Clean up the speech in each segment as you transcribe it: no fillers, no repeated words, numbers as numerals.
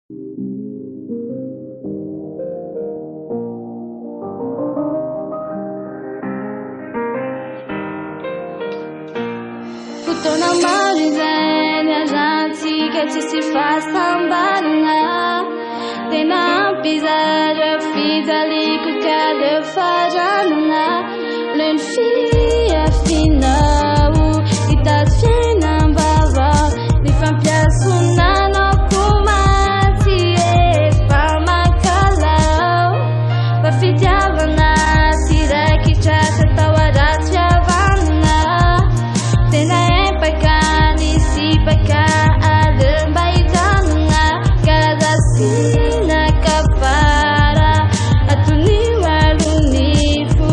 Fotoana maro izay niarantsika tsisy fahasambarana. Tena ampy zara fijaliko kadra faranana. Leny fiafinao hitady fiainam-bavao mifampiasonanao komaty efa makalao. Fa fitiavana tiraikitra tatao aratsy fiavanana. Tena empaka nisipaka alemba hijanona. Karazasina kafara atoniwa lunifo.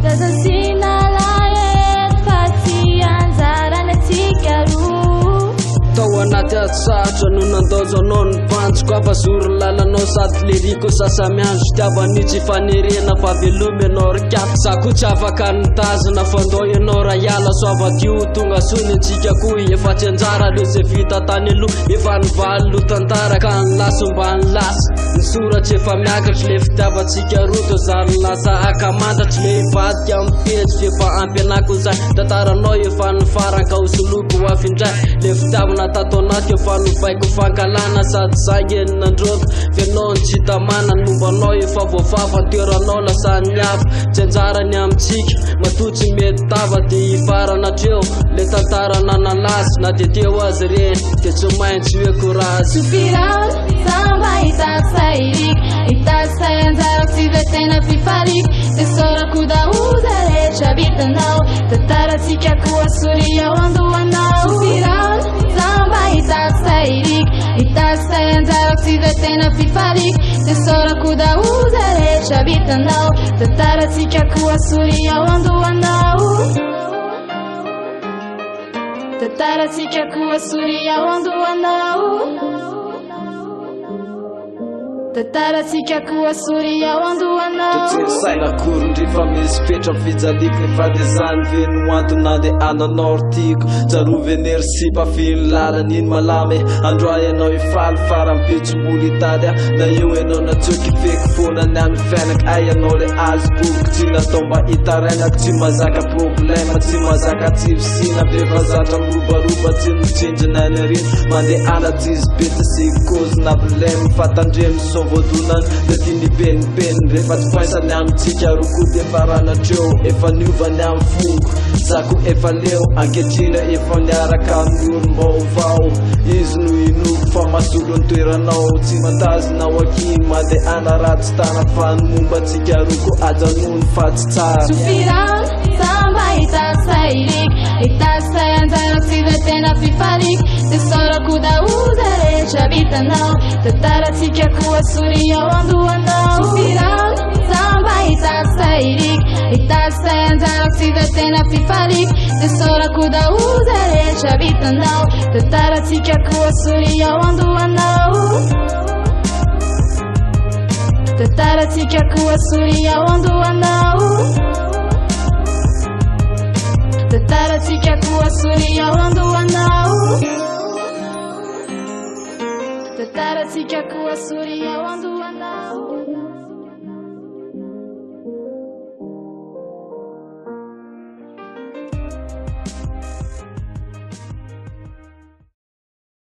Tazasina laet fati anzarana tikaru. Tao anaty atsatra no nandaozo anao ny vanjoko afazory lalanao sady leriko sasamiandro fitiavany tsy fanerena fa veloma ianao rikafy. Za koa tsy afaka nitazana fandao ianao raha hiala soavadio tonga sony antsika koa efa tsy anjara reo zay vita tany aloha efa nivaly lo tantara ka nilaso mba nilasa nisoratry efa miakatry le fitiavantsika roto zary lasa akamandatry le hivadika mipetsy efa ampy anako zay tantaranao efa nifaranka hosoloko afindray le fitiavana tato anaty efa novaiko fankalana sady zangy nandroto fianao ny tsy tamana mombanao efa voafafa toeranao lasa niafa tsy anjarany amintsika matotsy mety tava de hifaranatreo le tantarana nalazy na teteo azy reny de tsy maintsy hoe courage. Sopirano samba hitady sairik hitady say anjara tsy ve tena fifarik tesorako daoza rehetra vitanao tantaratsika koa soria ao andohanao. Sopirano samba hitady sairik hitady say anjara tsy ve tena fifarik tesorako daoza rehetra vitanao tantaratsika koa soria ao andohanao. Tantaratsika koa soria ao andohanao. Tantaratsika koa soria ao andohanao. Saina korondry fa misy petra fijaliko nefa de zany ve no antony andehananao rtiko jarove nersipa finy lalany iny malame androa ianao ifaly farampitsomboly hitady na eo ianao natsoky feky fonany any fiainak ay ianao le azy boky tsy natao mba hitarainako tsy mazaka problema tsy mazaka tsifisina vefa zatra mirobaroba tsy mitsinjina any ariny mandehana tsisy betsy sy cause na bleme fatandremy voadonany de tiny penipeny rehefa tsy faisany amintsika roko de faranatreo efa niovany amin'ny fongo zako efa leo anketrina efa niaraka amin'ny olom-baovao izy no inoko fa masolo ny toeranao tsy mantazinao akiny mandehana ratsy tana fa ny mombantsika roko ajanony fa tsy tsara. Sopirano samba hitady sairik hitady say anjara tsy ve tena fifarik tesorako daoza rehetra vitanao tantaratsika koa soria ao andohanao. Sopirano samba hitady sairik hitady say anjara tsy ve tena fifarik tesorako daoza rehetra vitanao tantaratsika koa soria ao andohanao. Tantaratsika koa soria ao andohanao. Tantaratsika koa soria ao andohanao. Tantaratsika koa soria ao andohanao.